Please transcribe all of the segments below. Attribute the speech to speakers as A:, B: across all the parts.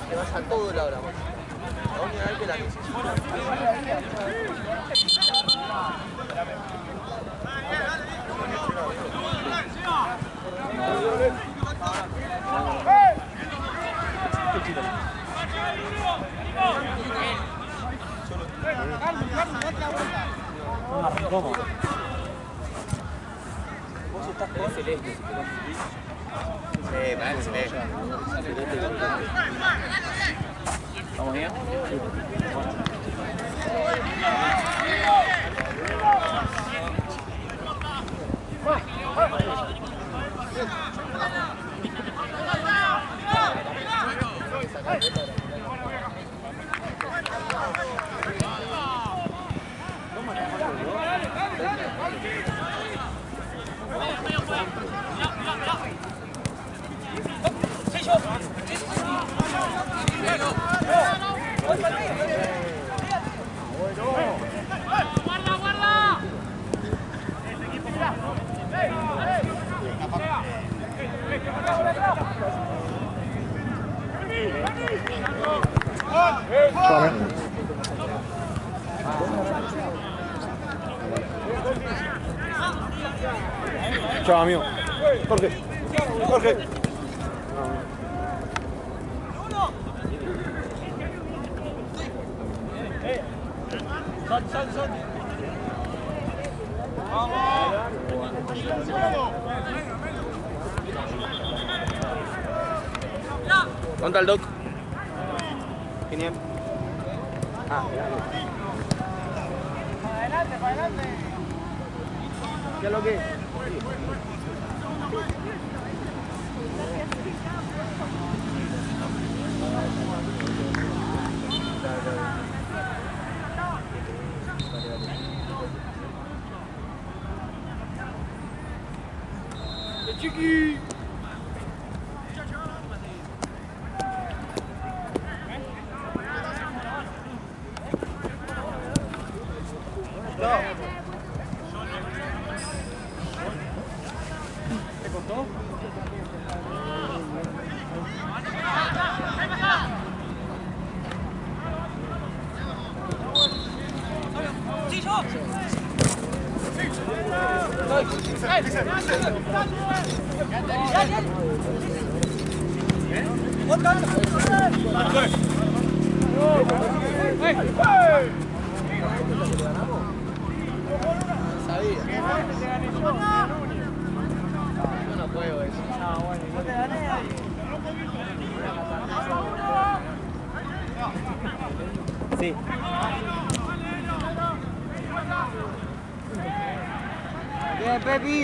A: te vas a todo lado la moto. La única vez que la necesito.
B: ¿Cómo?
A: Vos estás con celeste. Para el celeste.
B: ¿Vamos bien?
C: Chao, amigo. Jorge. Jorge.
A: ¿Dónde está el doc? Genial. Ah,
D: Adelante, para adelante.
A: ¿qué es lo que es?
D: Chiqui.
C: ¿Te costó?
A: Sabía. Yo no juego eso.
D: No, bueno, yo te gané ahí.
A: Sí. Bien, Pepi.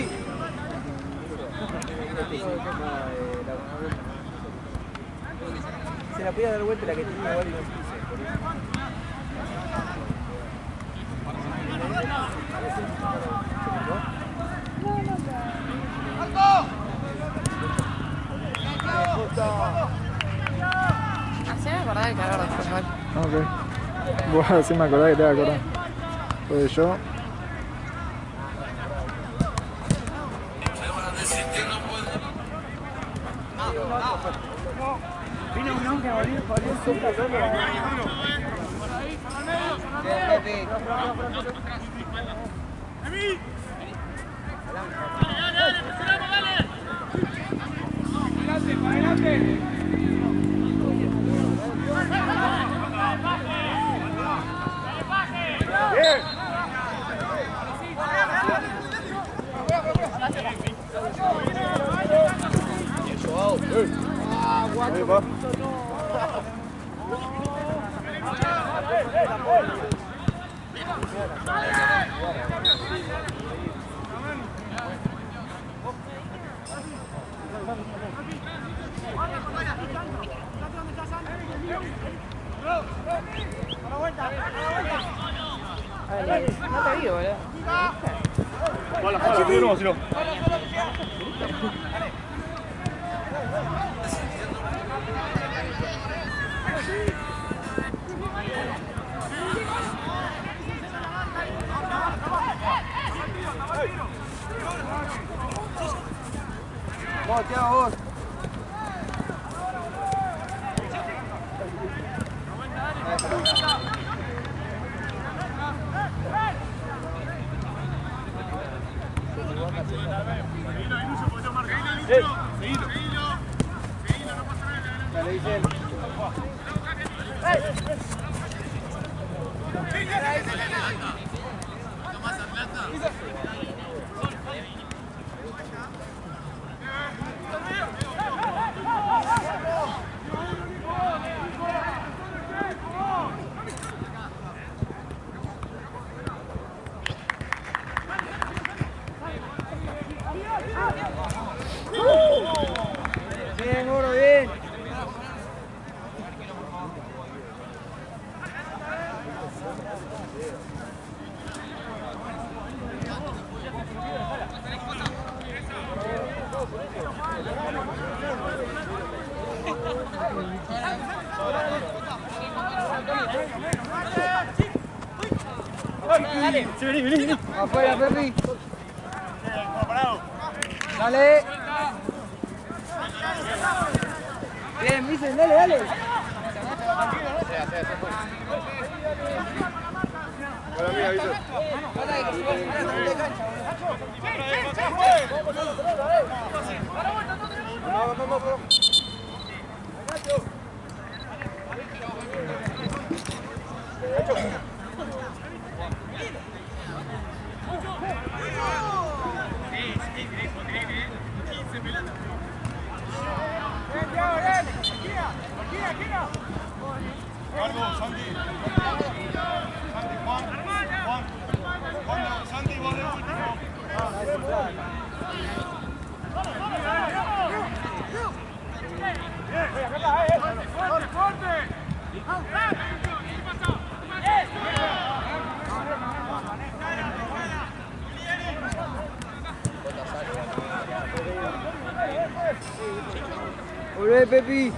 A: Se la podía dar vuelta la que tenía igual y no quise.
E: Haceme acordar el calor de fútbol.
F: Ok. Bueno, sí me acordás que te iba a acordar. Pues yo.
D: Vino un que volvió súper.
A: Pepi.
D: Adelante, para adelante.
C: Bien.
E: No te vi, boludo.
C: Hola, hola, ¿tú no, si no?
A: Vos, Thiago, vos.
D: Dale, Vicen. Bien, Moro, bien. Vení. Afuera, Pepi. Dale. Bien, Vicen, dale.
C: Para mí, avisa. Vamos. Santi, vos de último.
D: Volvé, Pepi.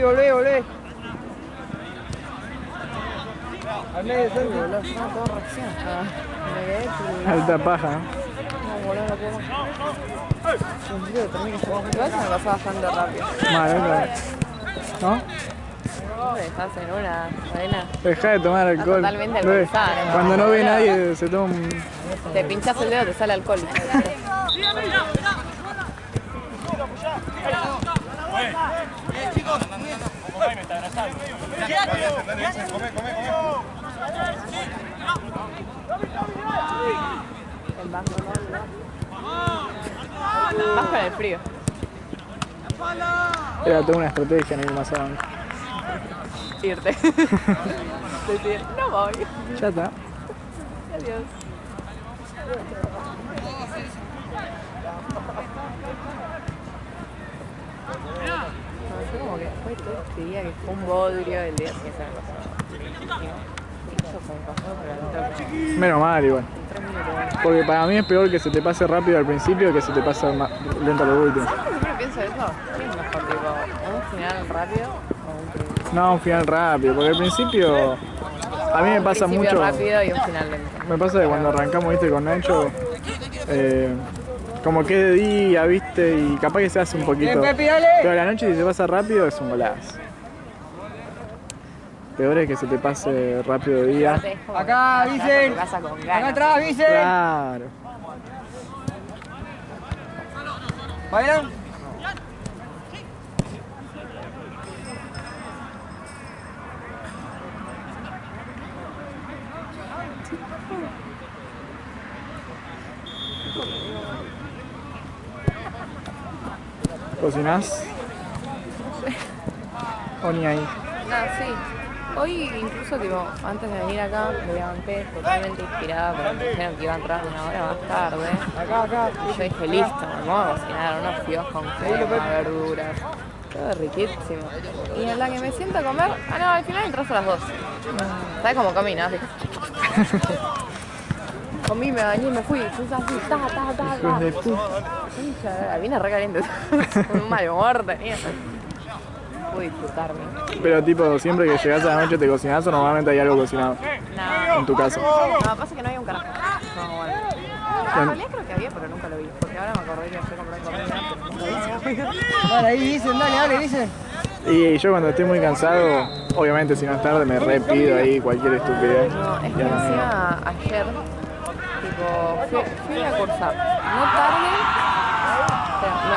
D: Volvé. Al medio, Santi.
F: Alta paja.
E: No, boludo, no puedo más. Igual se me pasó bastante rápido.
F: Mal, ¿no?
E: Siempre estás en una cadena.
F: Deja de tomar alcohol.
E: Totalmente
F: Ve,
E: alcoholizada, ¿no?
F: cuando no ve nadie se toma un...
E: Te pinchas el dedo, te sale alcohol. El banco, ¿no? Más con el frío.
F: Era toda una estrategia en ir más a banco.
E: Irte. Decir, no voy.
F: Ya está.
E: Adiós. No, yo como que fue todo este día que fue un bodrio, el día que se me pasó. Y eso se me pasó, pero al toque.
F: Menos mal igual.
E: En 3 minutos.
F: Porque para mí es peor que se te pase rápido al principio que se te pase lento al último.
E: ¿Sabes que siempre pienso eso? ¿Qué es mejor, tipo, un final rápido o un principio?
F: No, un final rápido, porque al principio a mí me pasa
E: Un principio
F: mucho.
E: rápido y un final lento.
F: Me pasa que cuando arrancamos, viste, con Nacho, como que es de día, viste, y capaz que se hace un poquito.
D: Bien, Pepi, dale.
F: Pero la noche si se pasa rápido es un golazo. Peor es que se te pase rápido de día.
D: Acá, Vicen.
E: Casa con
D: Acá
E: ganas.
D: atrás, Vicen.
F: Claro.
D: ¿Bailan?
F: ¿Cocinás? ¿O ni ahí?
E: Nada, sí. Hoy incluso tipo, antes de venir acá me levanté totalmente inspirada porque me dijeron que iba a entrar 1 hora más tarde.
D: Acá.
E: Y yo dije, listo, me pongo a cocinar unos fideos con crema, verduras. Todo riquísimo. Y en la que me siento a comer, no, al final entras a las 2. ¿Sabes cómo comí, no? Así. Comí, me bañé y me fui. Fui así,
F: Hijos de puta.
E: Vine re caliente. Un mal humor tenía. Pude disfrutarme.
F: Pero tipo, siempre que llegás a la noche te cocinás o normalmente hay algo cocinado
E: No,
F: en tu casa.
E: no, pasa que no había un carajo. No, bueno. En realidad creo que había, pero nunca lo vi. Porque ahora me acordé que fui a comprar comida, pero nunca vi.
D: Dale, ahí, Vicen, dale, Vicen.
F: Y yo cuando estoy muy cansado, obviamente si no es tarde me repido ahí cualquier estupidez.
E: No, es
F: Y
E: que
F: a la mierda.
E: encima ayer tipo, fui a cursar, no tarde,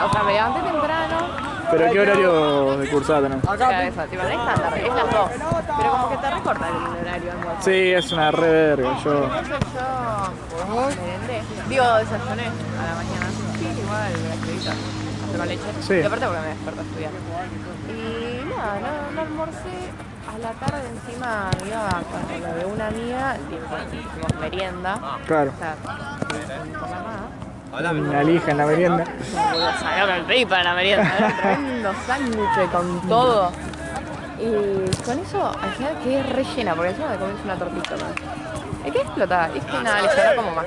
E: o sea, me levanté temprano.
F: ¿Pero qué horario de cursada tenés?
E: Acá eso, tipo, no es estándar, es las 2, pero como que te recorta el horario de almuerzo.
F: Sí, es una re verga, yo...
E: Entonces yo merendé, digo, desayuné a la mañana. Sí, igual, la acredita, café con leche.
F: Sí.
E: Y aparte porque me desperté a estudiar. Y nada, no almorcé. A la tarde encima iba con lo de una amiga, hicimos merienda.
F: Claro.
E: O sea, con mamá.
F: Una lija en la merienda.
E: Salió que me pedí para la merienda, era un tremendo sándwich con todo. Y con eso al final quedé rellena, porque encima me comí una tortita. ¿no? Y quedé explotada, y es que nada, le sonó como más.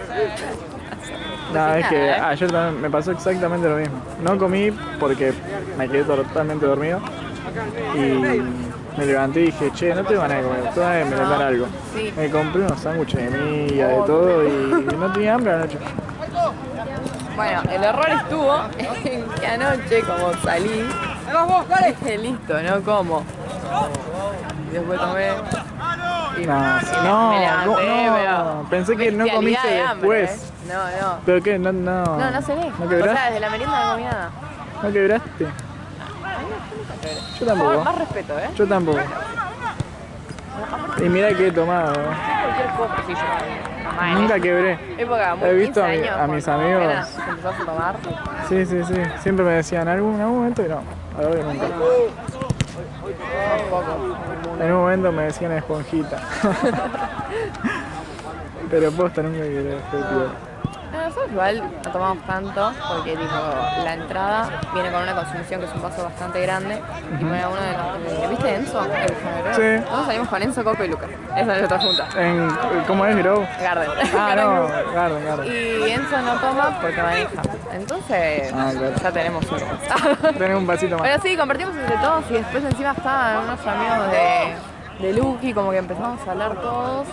F: No, es que
E: Nada,
F: ayer también me pasó exactamente lo mismo. No comí porque me quedé totalmente dormido. Y me levanté y dije, che, no tengo ganas de comer, tengo ganas de merendar algo.
E: Sí.
F: Me compré unos sándwiches de miga, de todo, y no tenía hambre anoche.
E: Bueno, el error estuvo en que anoche, como salí, dije, listo, no como. Y después tomé. Y
F: No,
E: me levanté,
F: no, pensé que no
E: bestialidad
F: comiste
E: de hambre,
F: después.
E: ¿eh? No.
F: ¿Pero qué? No
E: No cené.
F: ¿No
E: O
F: quebraste?
E: sea, desde la merienda no comí nada.
F: ¿No quebraste? Yo tampoco.
E: Más respeto, ¿eh?
F: Yo tampoco. Y mira que he tomado.
E: Cualquier cosa, sí, yo mamá, en
F: Nunca quebré.
E: época muy
F: He visto
E: 15 años,
F: a mis
E: cuando
F: amigos.
E: apenas empezás a tomar.
F: Sí. Siempre me decían algún momento y no. A la verdad que nunca. En un momento me decían esponjita. Pero posta nunca quebré. Fue tío.
E: Nosotros igual no tomamos tanto porque tipo la entrada viene con una consumición que es un vaso bastante grande y pone uno de los... ¿Viste Enzo? El generador.
F: Sí.
E: Nosotros salimos con Enzo, Coco y Lucas. Esa es nuestra junta.
F: ¿Cómo es, Grow?
E: Garden.
F: Ah,
E: Garden
F: no,
E: Group.
F: Garden.
E: Y Enzo no toma porque maneja. Entonces
F: Claro.
E: ya tenemos uno.
F: Tenés un vasito más.
E: Pero sí, compartimos entre todos y después encima estaban unos amigos de Lucky, como que empezamos a hablar todos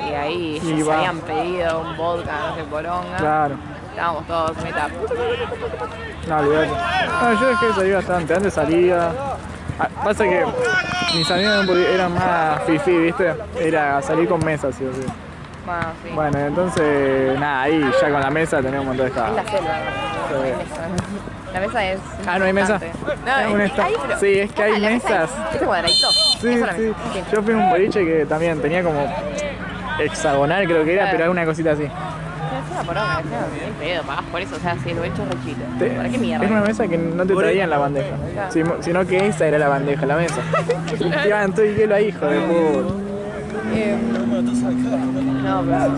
E: y ahí
F: Y
E: ya se
F: va.
E: habían pedido un vodka, no sé, poronga.
F: Claro.
E: Estábamos todos en mitad.
F: No, olvidate. No, yo dejé de salir bastante. Antes salía. Pasa que mis amigos eran más fifí, ¿viste? Era salir con mesas, sí o sí.
E: Bueno, sí.
F: Bueno, entonces, nada, ahí ya con la mesa tenemos un montón de
E: Es la
F: escadas.
E: selva. La mesa es.
F: Ah, ¿no hay mesa?
E: No,
F: Es un esta-
E: hay, pero-
F: Sí, es que hay
E: la mesa
F: mesas.
E: es este cuadradito.
F: Sí,
E: Eso es la
F: sí.
E: mesa. Sí.
F: Yo fui a un boliche que también tenía como hexagonal, creo que era,
E: Claro.
F: pero era una cosita así.
E: Es una poronga, es ni pedo, pagás por eso, o sea, si el boliche es re chido.
F: Te-
E: ¿Para qué mierda?
F: Es una mesa que no te traían la bandeja, sino que esa era la bandeja, la mesa. Y iban todo el hielo ahí, hijo de puta.
E: No, pero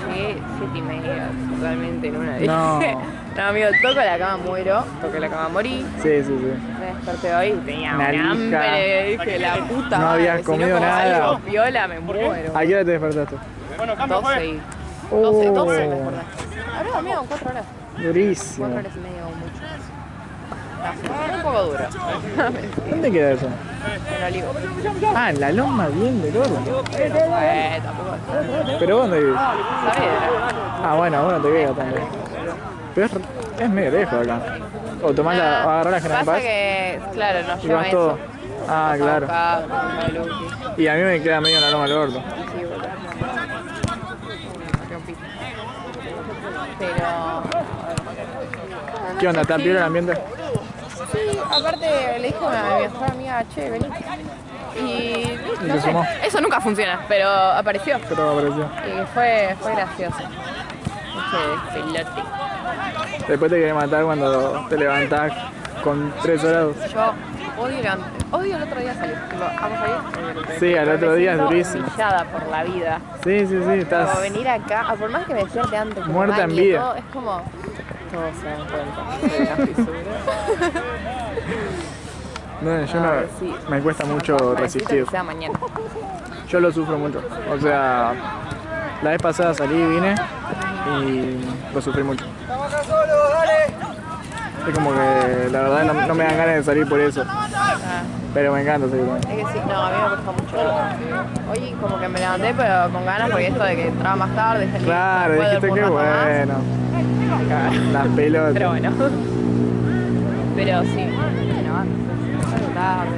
E: llegué 7:30, totalmente en una de
F: No.
E: No, amigo, toco la cama, muero, toqué la cama, morí.
F: Sí.
E: Me desperté hoy y tenía
F: Una
E: un
F: lija.
E: hambre, dije, la puta
F: No
E: madre,
F: habías
E: si
F: comido
E: no como
F: nada.
E: algo viola, me muero.
F: ¿A qué hora te despertaste?
E: 12 y... 12 me acordé. Habrá dormido 4 horas. 4
F: Durísimo.
E: horas y media o mucho. Fue un poco duro.
F: ¿Dónde queda eso?
E: En Olivo.
F: Ah, en la loma bien del oro.
E: Tampoco.
F: ¿Pero dónde vivís?
E: ¿Sabes?
F: Ah, bueno, bueno, te veo también. Pero es medio lejos acá. O tomás la, o agarrás la General
E: Pasa
F: Paz
E: que, claro, nos
F: y
E: lleva
F: vas
E: eso.
F: todo. Ah, claro.
E: Acá, con Luqui.
F: Y a mí me queda medio en la loma del orto.
E: Sí, boludo. Me rompí. Pero...
F: ¿Qué onda? ¿Está piola el ambiente?
E: Sí, aparte le dijo a mi mejor amiga, che, vení. Y no
F: se
E: sé,
F: sumó.
E: eso nunca funciona, pero apareció.
F: Pero me apareció.
E: Y fue gracioso. Ese pelote.
F: Después te querés matar cuando te levantás con 3 grados.
E: Yo odio el otro día salir. Tipo, vamos a salir. Odio el otro día.
F: Sí, al otro día es
E: Me siento
F: durísimo.
E: humillada por la vida.
F: Sí, estás...
E: Como venir acá, por más que me despierte antes, que me
F: Muerta en
E: bañe,
F: vida.
E: todo, es como... Todos se dan cuenta. Soy una fisura.
F: No, yo
E: A ver, sí.
F: me cuesta mucho
E: Necesito
F: resistir.
E: que sea mañana.
F: Yo lo sufro mucho. O sea, la vez pasada salí y vine y lo sufrí mucho. Es como que la verdad no me dan ganas de salir por eso.
E: Ah,
F: Pero me encanta salir.
E: es que sí, no, a mí me cuesta mucho. Hoy como que me levanté pero con ganas porque esto de que entraba más tarde, salí,
F: Claro,
E: puedo
F: dijiste
E: por
F: que
E: un rato más.
F: bueno. Las pelotas.
E: Pero bueno. Pero sí, bueno, salgo tarde.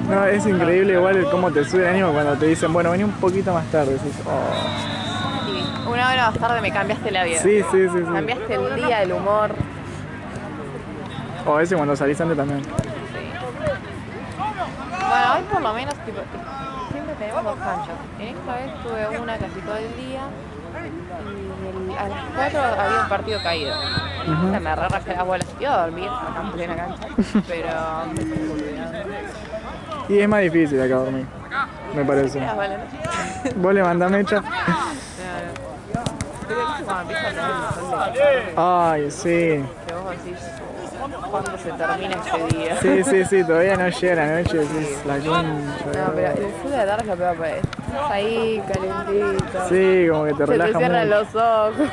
F: No, es increíble igual cómo te sube el ánimo cuando te dicen, bueno, vení un poquito más tarde. Decís, oh.
E: Y una una hora más tarde me cambiaste la vida.
F: Sí, sí, sí, sí.
E: Cambiaste el día, el humor.
F: O a veces cuando salís antes también.
E: Sí. Bueno, hoy por lo menos tipo, siempre tenemos dos canchas. En esta vez tuve una casi todo el día y a las 4 había un partido caído.
F: Ujú.
E: Se me rarrajé las bolas. Iba a dormir acá en plena cancha, pero
F: Y es más difícil acá dormir, me parece.
E: las bolas, ¿no?
F: Vos le mandás mecha.
E: Cuando empieza a tener el sol de la tarde,
F: Ay, sí.
E: que vos decís, ¿cuándo se termina este día?
F: Sí, sí, sí, todavía no llega la noche, decís, la concha.
E: No, pero el sol de la tarde es lo peor, pues. Estás ahí, calentito.
F: Sí, como que te
E: Se te
F: relaja
E: cierran
F: mucho.
E: los ojos.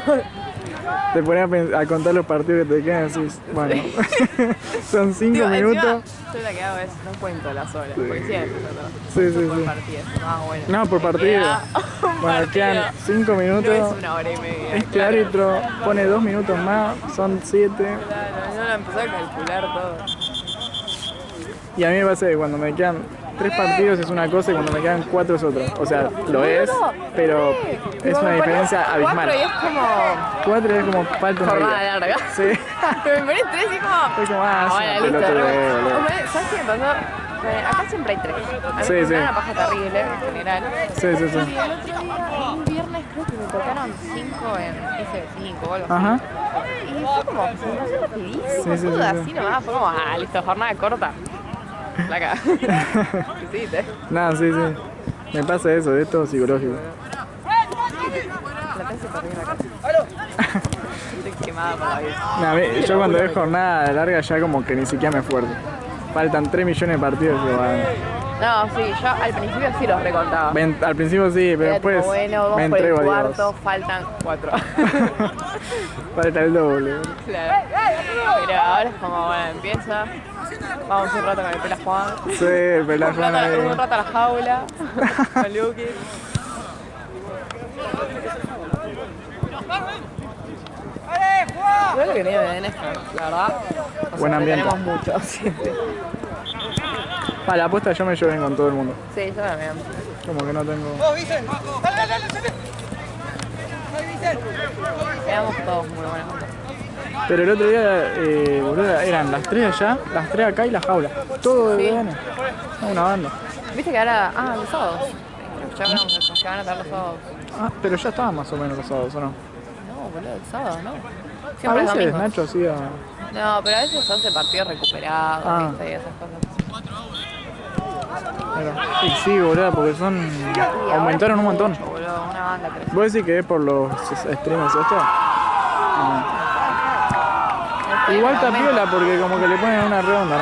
F: Te pones a contar los partidos que te quedan y decís, bueno, son 5
E: Digo,
F: minutos.
E: encima, yo lo que hago es, no cuento las horas, porque siempre
F: Sí, sí,
E: por
F: sí.
E: partido. Ah, bueno.
F: No, por
E: Me
F: partido.
E: queda un
F: Bueno,
E: partido.
F: quedan 5
E: No es
F: minutos.
E: una hora y media.
F: Este
E: claro.
F: árbitro pone 2 minutos más, son 7.
E: Claro, yo lo empecé a calcular todo.
F: Y a mí me pasa que cuando me quedan 3 partidos es una cosa y cuando me quedan 4 es otra. O sea, lo es, pero es una diferencia abismal.
E: 4 y es como
F: 4 es como falta una
E: jornada
F: vida.
E: larga.
F: Sí.
E: Pero me ponés 3 y como...
F: Fue como, ah, es
E: bueno,
F: una
E: listo.
F: pelota de
E: re-
F: boludo.
E: ¿Sabes qué me pasó? Acá siempre hay 3. A mí
F: Sí,
E: me
F: sí.
E: da una paja terrible en general.
F: Sí, sí, sí.
E: Y el otro día, un viernes, creo que me tocaron 5 en F5 o algo así.
F: Ajá.
E: Y fue como sensación rapidísima,
F: Sí, sí, sí,
E: todo
F: sí.
E: así nomás. Fue como, listo, jornada corta. Placa. Hiciste.
F: Nada, sí, sí. Me pasa eso, es todo psicológico.
E: La tenés que perder acá. Estoy quemada por la vida.
F: Nah, yo cuando es jornada larga ya como que ni siquiera me esfuerzo. Faltan 3 millones de partidos. Digo, bueno.
E: No, sí, yo al principio sí los recontaba.
F: Al principio sí, pero
E: Era
F: después
E: tipo, bueno,
F: me
E: vamos por el
F: entrego,
E: cuarto,
F: Dios.
E: faltan 4.
F: Falta el doble.
E: Claro. Pero ahora es como, bueno, empieza. Vamos un rato con el Pela Juan.
F: Sí, pero la
E: Un rato,
F: Juana
E: un rato a la jaula. Con Luki. Yo lo que tiene BDN es que, la verdad, nos
F: Buen ambiente.
E: tenemos mucho siempre.
F: A la apuesta yo me llevo bien con todo el mundo.
E: Sí, yo también.
F: Como que no tengo...
E: Quedamos todos muy buenos.
F: Pero el otro día, boludo, eran las 3 allá, las 3 acá y la jaula. Todo de
E: Sí.
F: verano. Una banda.
E: Viste que ahora, los sábados. Ya hablamos de eso, que van a estar los sábados.
F: Ah, pero ya estaban más o menos los sábados, ¿o no?
E: No, boludo, el sábado, ¿no?
F: A
E: Siempre es
F: veces
E: domingo.
F: Nacho hacía...
E: No, pero a veces hace partidos recuperados,
F: Ah.
E: ¿viste? Y esas cosas.
F: Y sí, boludo, porque son...
E: Y ahora
F: Aumentaron un
E: es
F: montón.
E: mucho, boludo, una banda creció.
F: ¿Vos decís que es por los streamers esto? Igual está piola porque como que le ponen una redonda,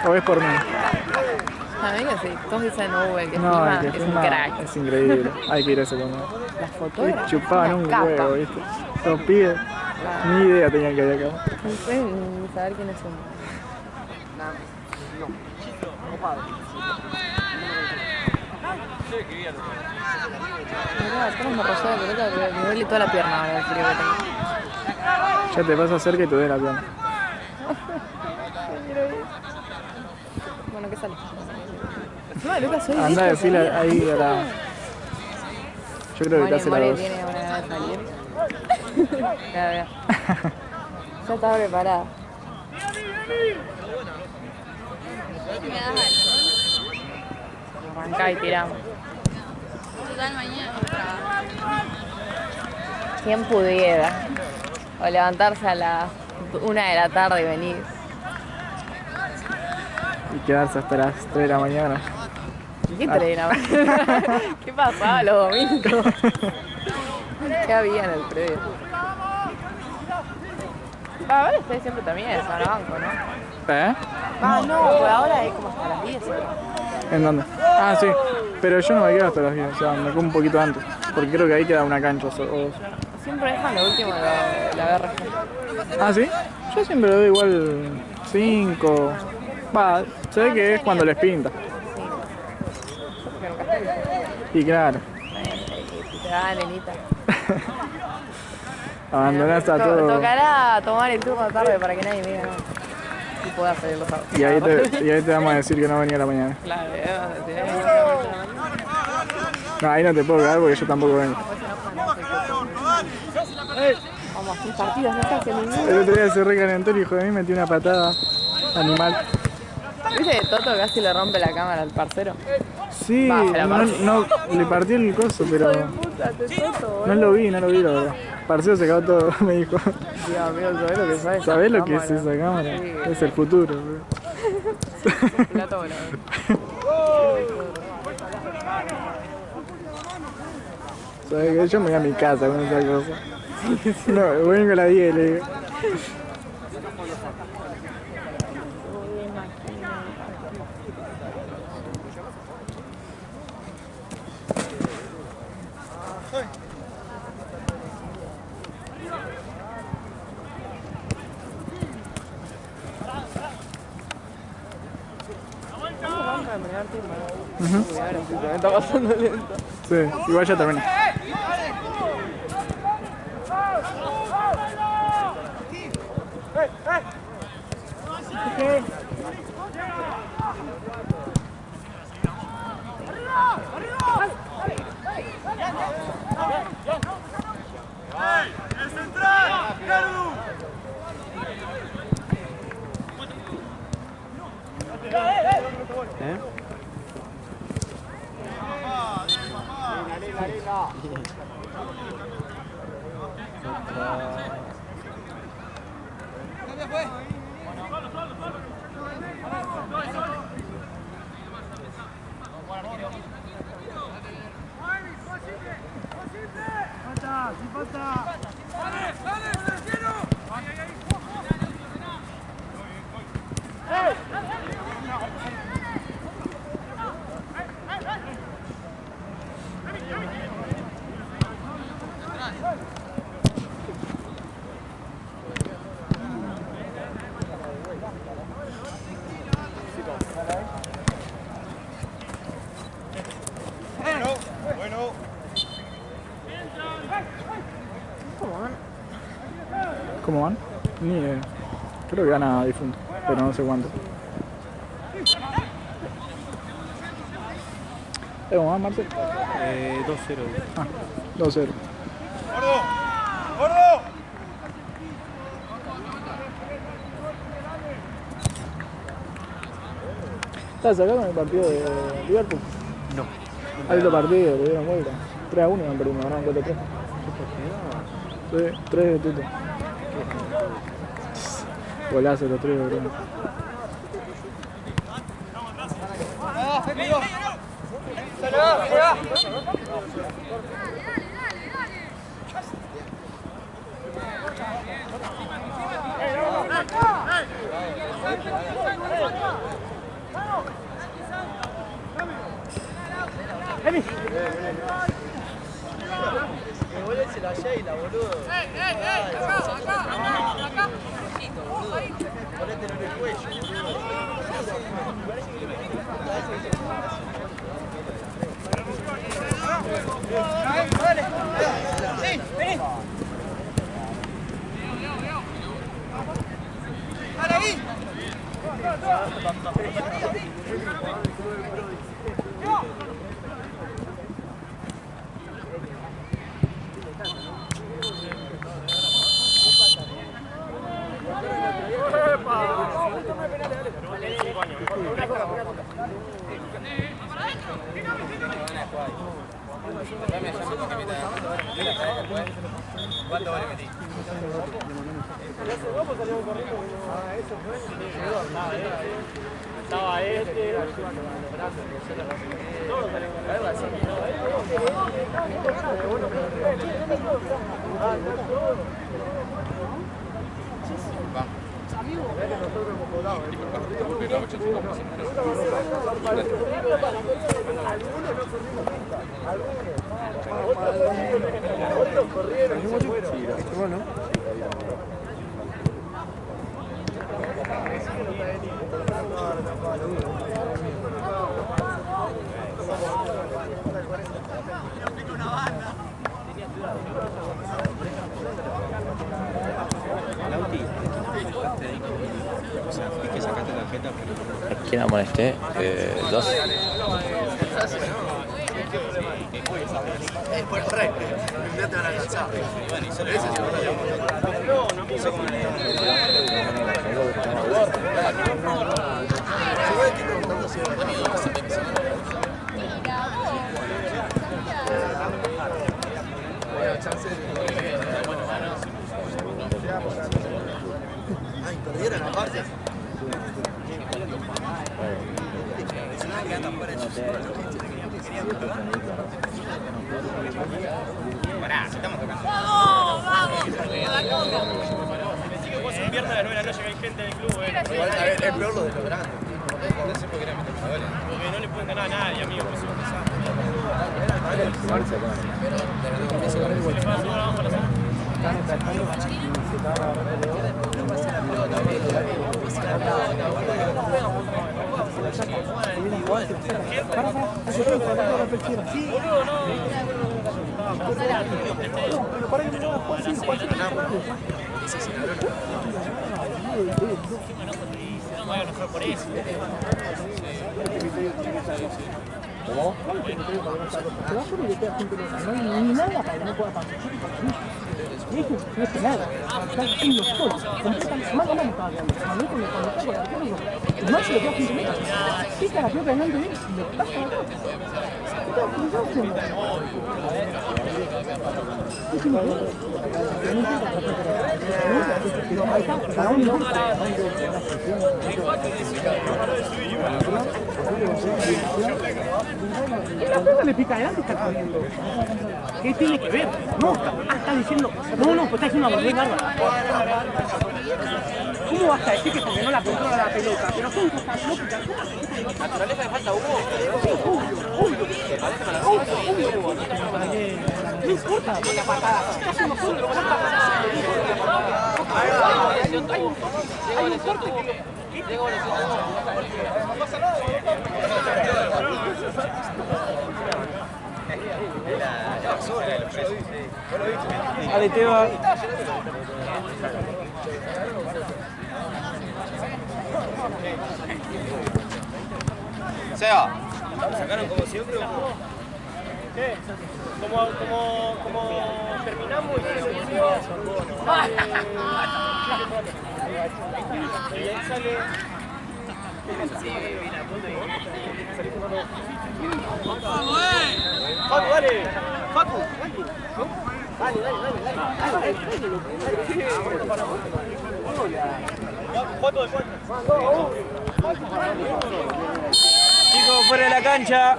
F: ¿no? ¿O es por mí?
E: A mí que sí, todos dicen el que
F: No,
E: filma
F: el que
E: es un
F: filma
E: crack.
F: es increíble. Hay que ir a ese comer.
E: Las
F: Y
E: fotógrafas.
F: chupaban
E: una
F: un
E: capa.
F: huevo, ¿viste? Los pibes. Ni idea tenían que haber acá.
E: No sé ni saber quiénes son. Mirá, ¿cómo me rozó la pelota? Porque me duele toda la pierna ahora el frío que tengo.
F: Ya te pasa cerca y te duele la pierna.
E: Bueno, ¿qué sale? No, Lucas, soy
F: Andá a
E: listo,
F: decirle
E: salí.
F: ahí a la... Yo creo que te hace la
E: Mari
F: voz.
E: tiene una ganas de salir. Ya veo. Ya estaba preparada. Arrancá y tiramos. ¿Quién pudiera? O levantarse a las 1 de la tarde y venir.
F: Y quedarse hasta las 3 de la mañana.
E: ¿Qué trena? ¿Qué pasaba los domingos? ¿Qué había en el predio? Ahora ustedes siempre también es a banco, ¿no?
F: ¿Eh?
E: No, por ahora es como hasta las 10.
F: ¿En dónde? Ah, sí. Pero yo no me quedo hasta las 10, o sea, me quedo un poquito antes. Porque creo que ahí queda una cancha o dos.
E: Siempre dejan lo último de la BRG.
F: Ah, ¿sí? Yo siempre le doy igual 5. Va, se ve que es cuando les pinta.
E: Porque nunca estoy.
F: Y claro,
E: Si te da nenita.
F: abandonás a todo.
E: Tocará tomar el turno tarde para que nadie me diga no. Y pueda salir los sábados.
F: Y ahí te vamos a decir que no venía a la mañana.
E: Claro, tenés que ir a la mañana.
F: No, ahí no te puedo quedar porque yo tampoco vengo.
E: Vamos, mis partidos no se hacen ningún.
F: El otro día se recalentó el hijo de mí, metió una patada animal.
E: ¿Viste que Toto casi le rompe la cámara al parcero?
F: Sí,
E: Va, se la
F: no,
E: partió.
F: no, le partió el coso, pero
E: Puta, te Toto,
F: no lo vi, la verdad. Parcero se cagó todo, me dijo.
E: Dios mío, ¿sabés lo que sabes?
F: ¿Sabés lo que es esa cámara?
E: Sí.
F: Es el futuro, bro.
E: Plato volador.
F: ¿Sabes qué? Yo me voy a mi casa con esa cosa. No, vengo a la 10, le digo.
E: Me está pasando lento.
F: Sí, igual ya terminé.
C: ¡El central! ¡Gerdu! Bueno.
F: ¿Cómo van? Ni idea. Creo que gana difunto, pero no sé cuánto. ¿Cómo van, Marcel?
A: 2-0.
F: Ah, 2-0.
C: ¡Gordo! ¡Gordo!
F: ¿Estás acá con el partido de Liverpool?
A: No.
F: Alto partido, le dieron vuelta. 3-1 me han perdido, me ganaron 4-3. Sí, 3 de Tuto. Golazo los 3, bro.
A: Me vuelve la Sheila, boludo. Acá. Ponete en el cuello. Sí, vení. ¡Para ahí! ¿Cuánto vale metí? Estaba este.
B: ¿Quién la molesté? 2.
A: Después re, ya te van a alcanzar. Ese es el ay, perdieron aparte.
B: Pará, si estamos tocando.
C: Pensé que vos un viernes a las 9 de la noche que hay gente en el club,
A: Igual, a ver, es peor lo de los grandes.
B: No sé por qué le meten goles.
C: porque no le pueden ganar a nadie, amigo. Pues es un desastre. No me voy a enojar por eso.
F: ¿Cómo? Te vas solo y te quedas sin pelota. No hay ni nada para que no pueda pasar. Y eso no es nada. Está haciendo solo. Completamente. Más o menos estaba quedando. A mí cuando está con el arquero, el Maxi le queda sin pelota. Pica la pelota delante de él y le pasa la pelota. La pelota le pica adelante y está corriendo. ¿Qué tiene que ver? No, está diciendo. No, pues está diciendo una boludez bárbara. ¿Cómo vas a decir que porque no la controla la pelota? Pero son cosas lógicas.
B: ¿Naturaleza de falta hubo?
F: No importa, la patada. Está haciendo solo lo que hay un corte que... Dale, Teba.
B: Seba.
C: ¿Sacaron como siempre? ¿Qué? Como terminamos y se inició. Y ahí sale. Facu, dale. Facu. Dale. Foto de cuenta.
D: Chicos, fuera de la cancha.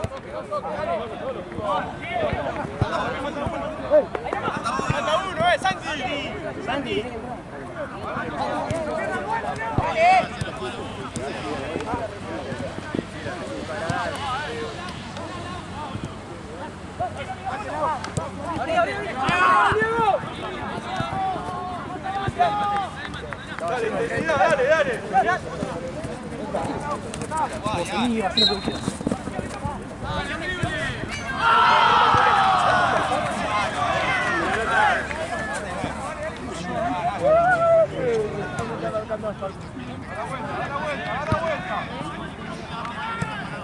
C: Falta uno, Santi. Santi. Dale.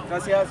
D: Gracias.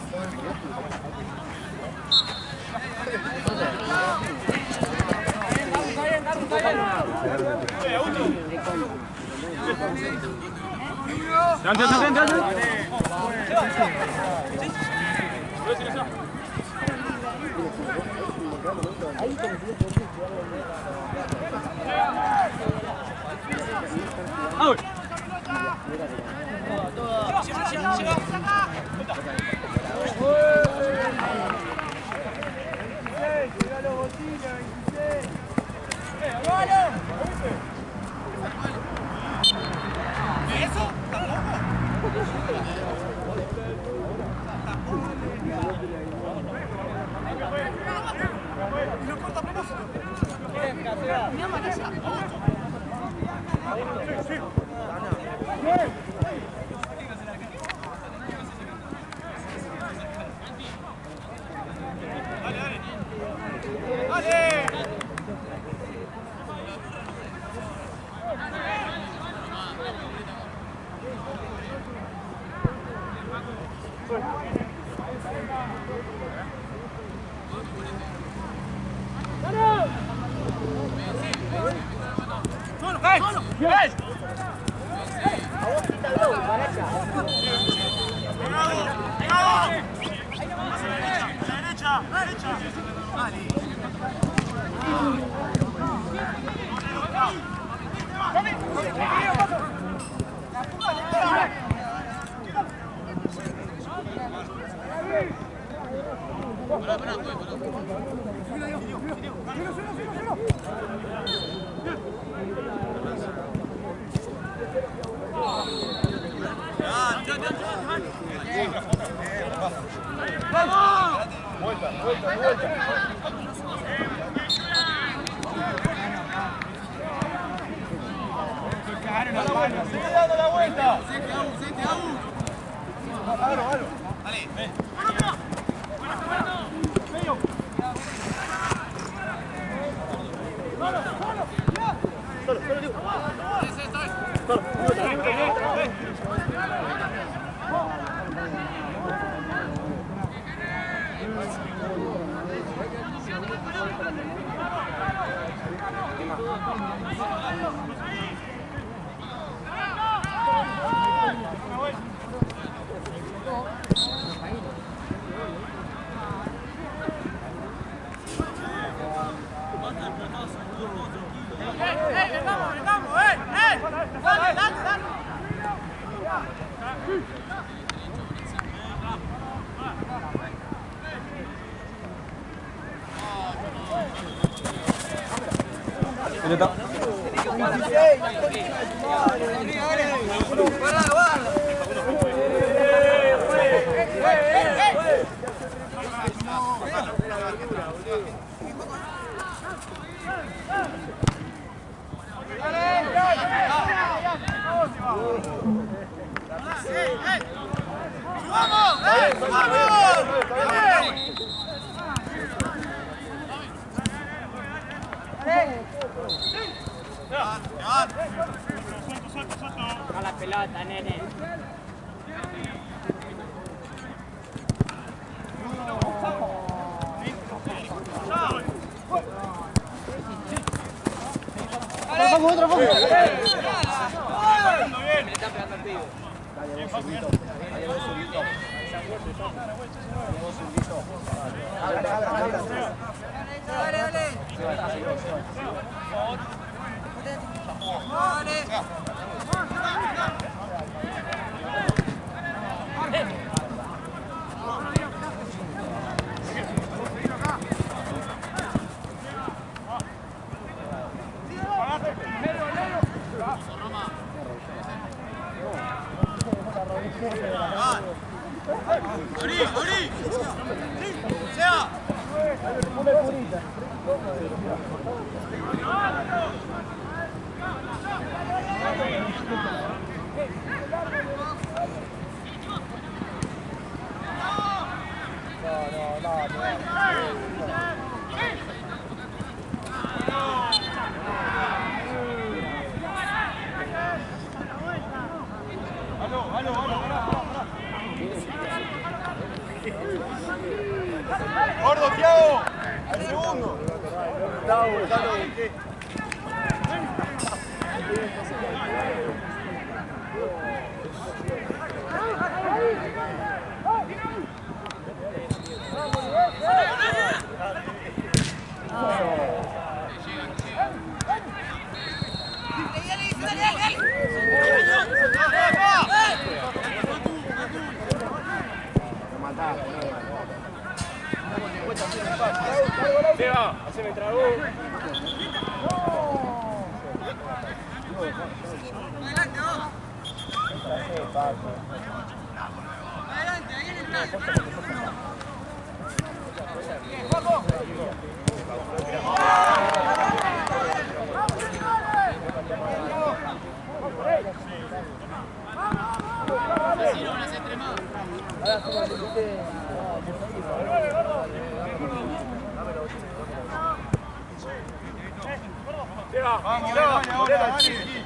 A: Sigue dando la vuelta.
D: Pelota.
B: A la pelota, nene.
F: Otra foco.
B: Le está pegando el pibe.
A: Gordo, Thiago, al segundo.
C: Seba, haceme trago.
G: Adelante, ahí en el plan.
A: Vamos, dale, ahora, dale.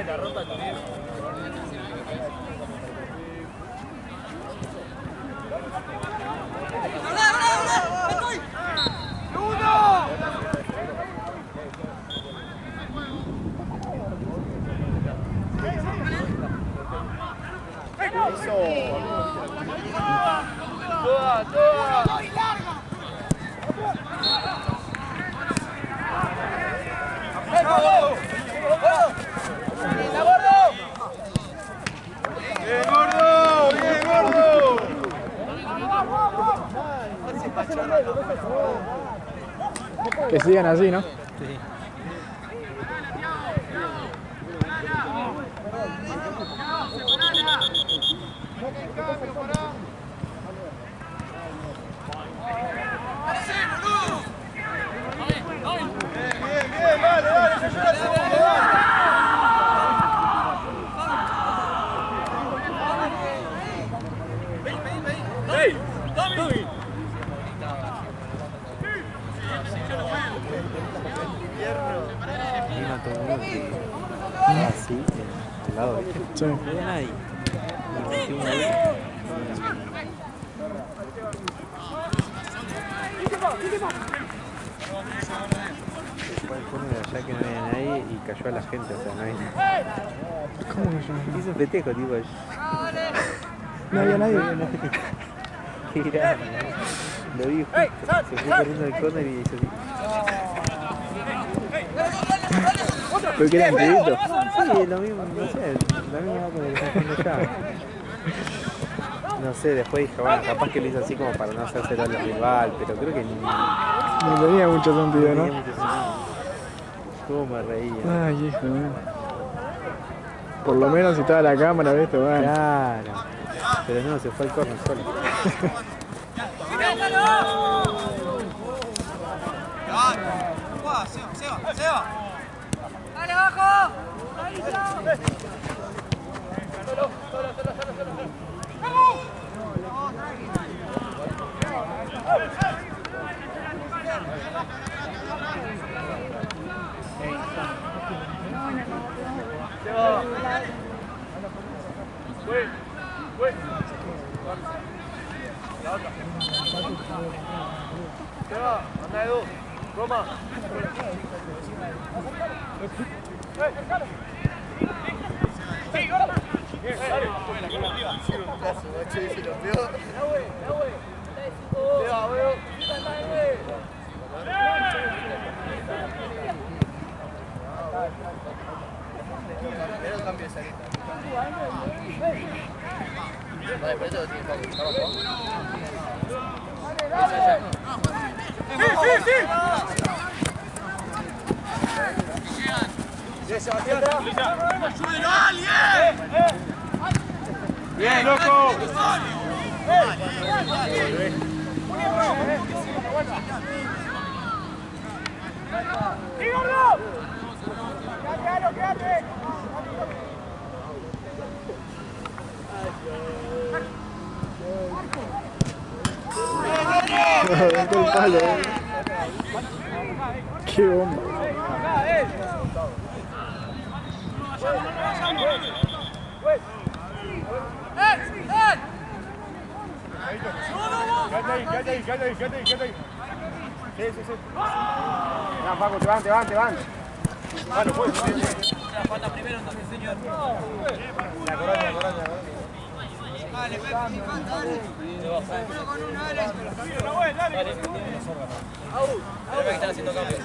B: La ropa también.
D: Que sigan así, ¿no?
A: Sí. Bien, vale, se lleva el segundo, vale.
H: Así, al lado, ¿viste?
D: Sí.
H: Una y metimos ahí. Fue el fondo de allá que no había nadie y cayó a la gente, o sea, no había nadie.
D: ¿Cómo que yo?
H: Hizo un festejo, tipo.
D: No había nadie.
H: ¿Qué era? Lo vi justo, se fue corriendo del corner y hizo así.
D: ¿Pero que era antiguito?
H: Sí, lo mismo, no sé, lo mismo va con el que está haciendo ya. No sé, después dije, bueno, capaz que lo hizo así como para no hacérselo al rival, pero creo que ni
D: No tenía mucho sentido,
H: tenía
D: ¿no?
H: mucho sentido. Cómo me reía.
D: Ay, hijo mío. Por lo menos si estaba la cámara, ¿viste? Bueno.
H: Claro. Pero no, se fue al corner solo.
G: Seba. Dale abajo.
A: Seba, anda Edu. Roma. Bien, loco.
D: Aventó el palo. Qué bomba.
A: Quédate ahí. Sí. No, Paco, te van. Bueno, pues.
G: Falta primero entonces, señor.
A: La coroña.
G: Dale, Pepe, dale. Uno con uno, dale.
A: Dale. Espera que están haciendo cambio.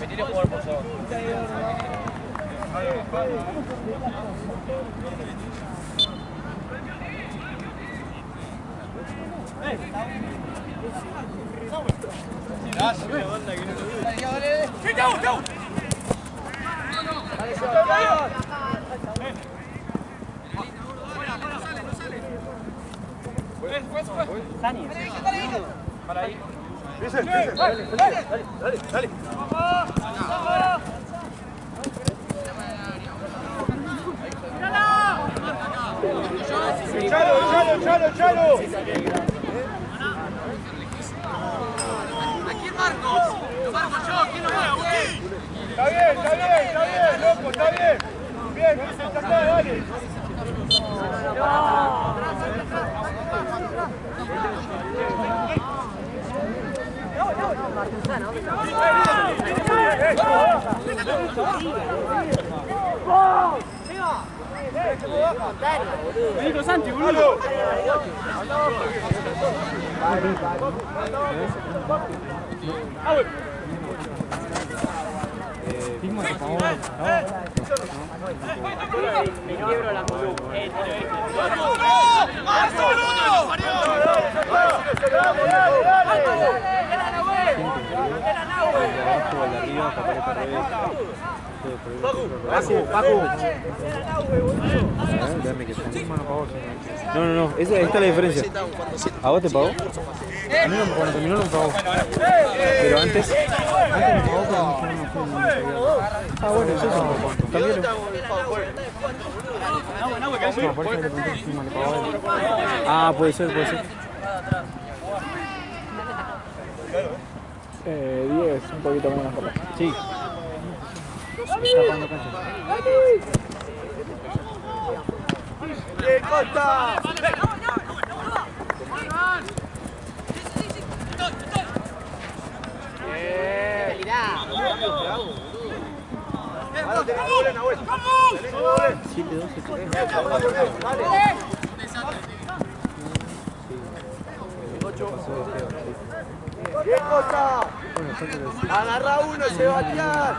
A: Me tiene que jugar, por favor. Para ahí. Dale. Chalo.
G: Aquí Marco. Lo marco yo, ¿quién lo mueve?
A: Está bien, loco, está bien. Bien, está acá, dale.
B: Me dijo Santi, boludo. Me quiebro la columna.
H: Paco. No, esta es la diferencia. ¿A vos te pagó? A mí cuando terminó no me pagó. Pero antes me pagó cuando no fue. Ah, bueno, eso es también. Ah, puede ser.
D: 10, un poquito menos capaz.
H: Sí.
A: ¡Bien, Costa! ¡Bien, Costa! ¡Agarra uno, Sebastián!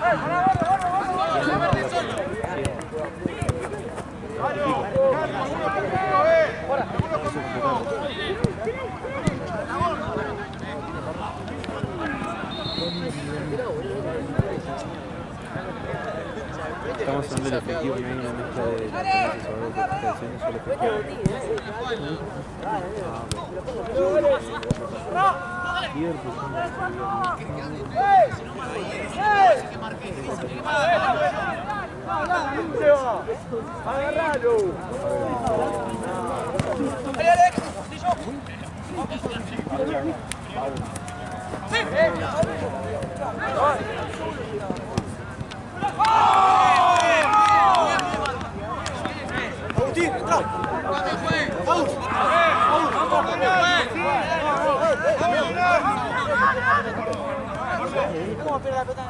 H: Estamos hablando del efectivo, no hay una mezcla de prestaciones sobre
A: ¡Agarralo!
G: Agustín, entra. ¿Cómo pierde la pelota?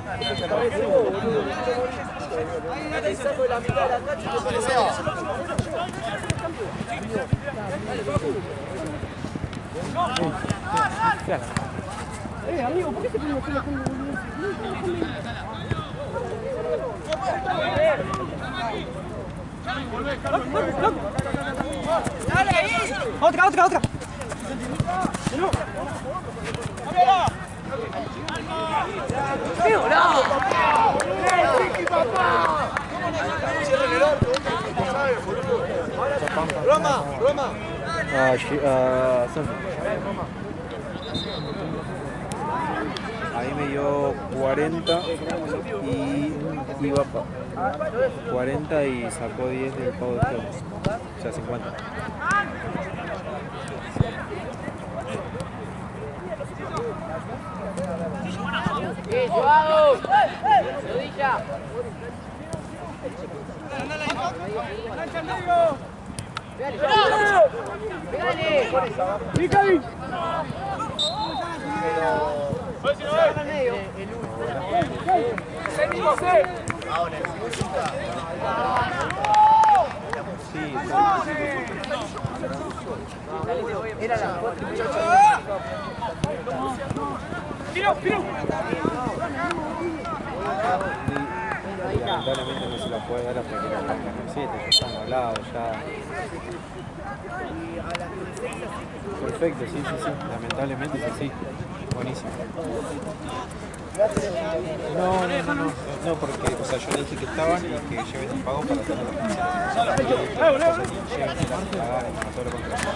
F: Amigo, ¿por qué se pone otra.
A: Roma.
H: Ahí me dio 40 y iba 40 y sacó 10 del pago de juego. O sea, 50.
E: ¡Joao! ¡Rodilla! ¡Pégale! Era la
H: Lamentablemente no se la puede dar hasta que la camiseta, ya están hablados, ya. Perfecto, sí. Lamentablemente es así. Buenísimo. No, porque, o sea, yo le dije que estaban y que lleven el pago para tener la camiseta. Lleven el pagar y todo lo contrario.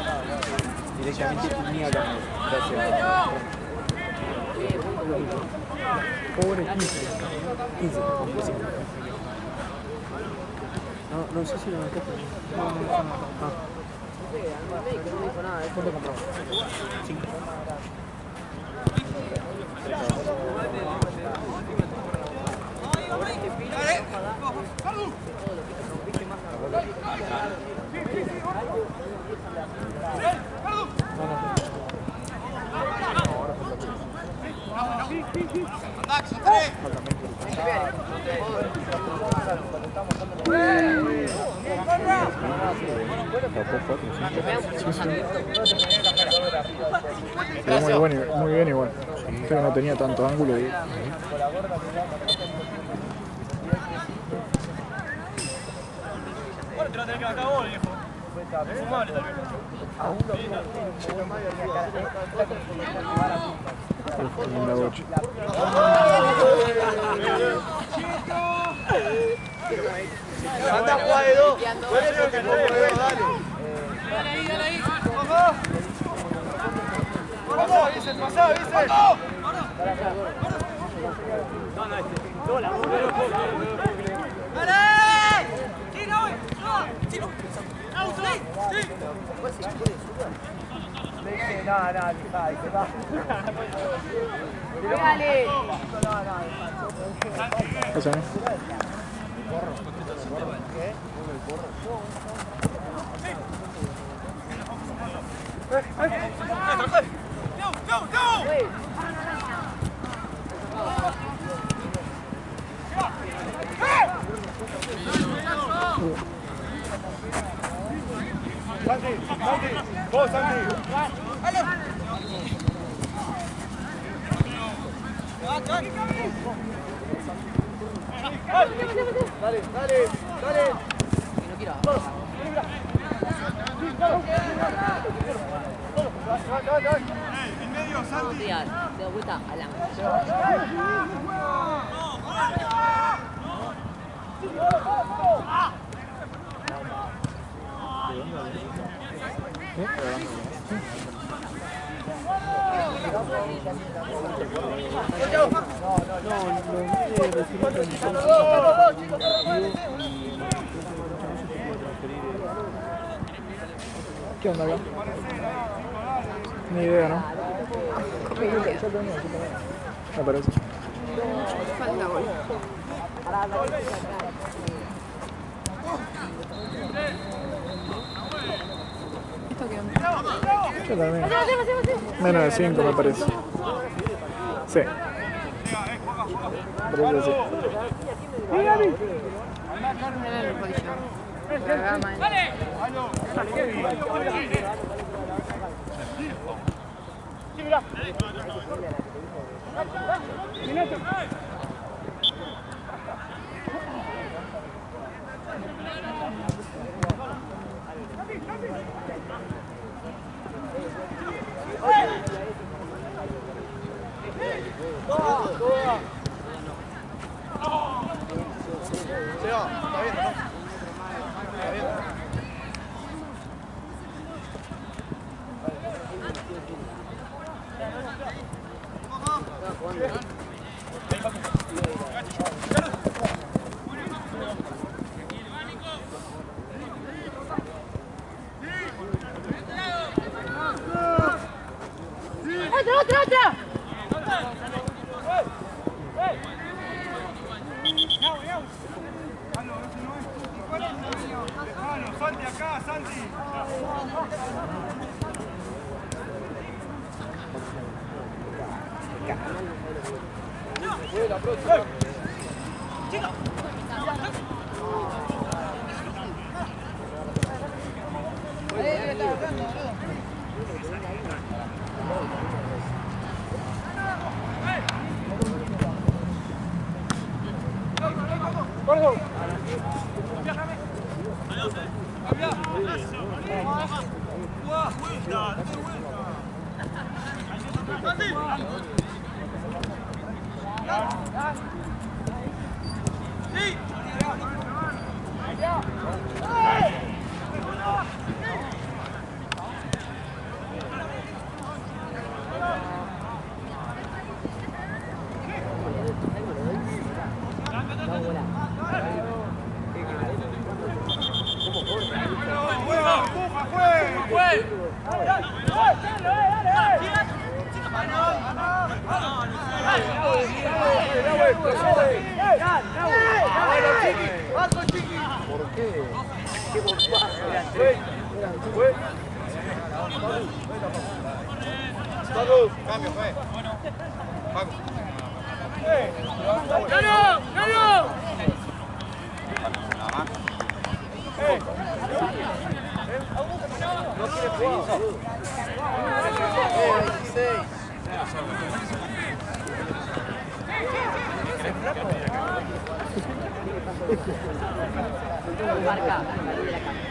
H: Directamente ni hablamos. Gracias. Pobre 15. No sé si lo notaste.
E: No dijo nada, eso lo compramos.
H: Sí.
D: Pero muy bien igual. Creo que no tenía tanto ángulo y...
C: tener que bajar vos, viejo. Es fumable también.
D: Linda bocha.
A: Anda, juega de dos. Puede que no puedo, dale.
G: Dale ahí.
A: Pasá, Vicen, pasá, Vicen.
E: Pégale.
D: Eso, ¿no?
A: Santi, vos, Santi. Dale. En medio, Santi.
E: De vuelta a la
D: ¿Qué onda acá? Ni idea, ¿no? Me parece.
E: falta gol. ¿Esto qué onda?
D: Yo también. Menos de 5 me parece. Sí. Parece que sí.
E: Dale el rodillo. La gama. ¡Otra!
A: Santi acá, Santi.
F: ¿Por qué? ¡Qué bombazo!
H: Cambio, fue. Paco.
G: ¡Gano!
A: No quiere jugar. 16.
E: Marca, salí de la cancha.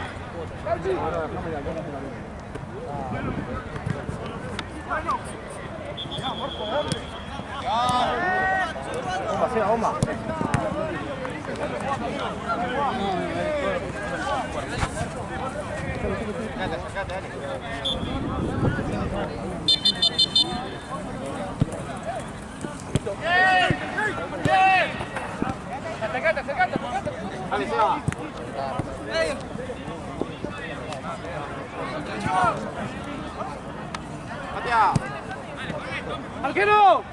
F: Bomba.
A: Sacate, dale. Acercate.
H: Dale, Seba. Matia.
A: ¡Arquero!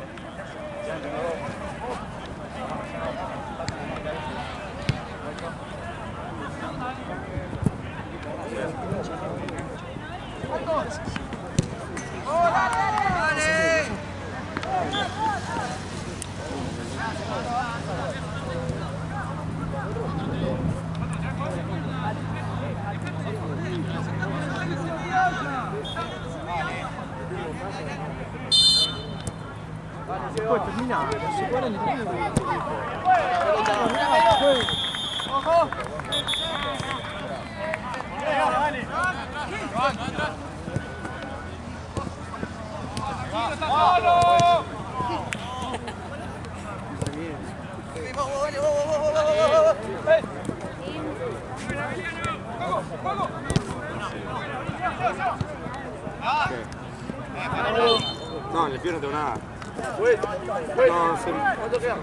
F: Poi termina, si può rendere.
A: ¡Ojo!
H: No, nel più non devo nada. No, se... ¿Cuánto queda?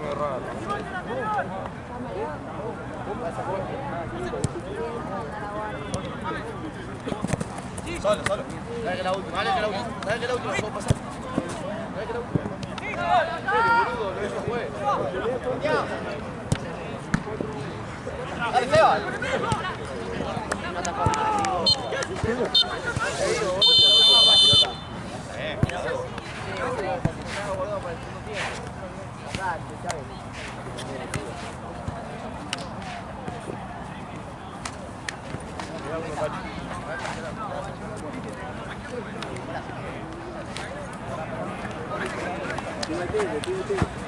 A: Solo. Dale que la última, puedo pasar. Dale que la última. En serio, boludo, no eso fue. Dale, Seba.
H: Tírate.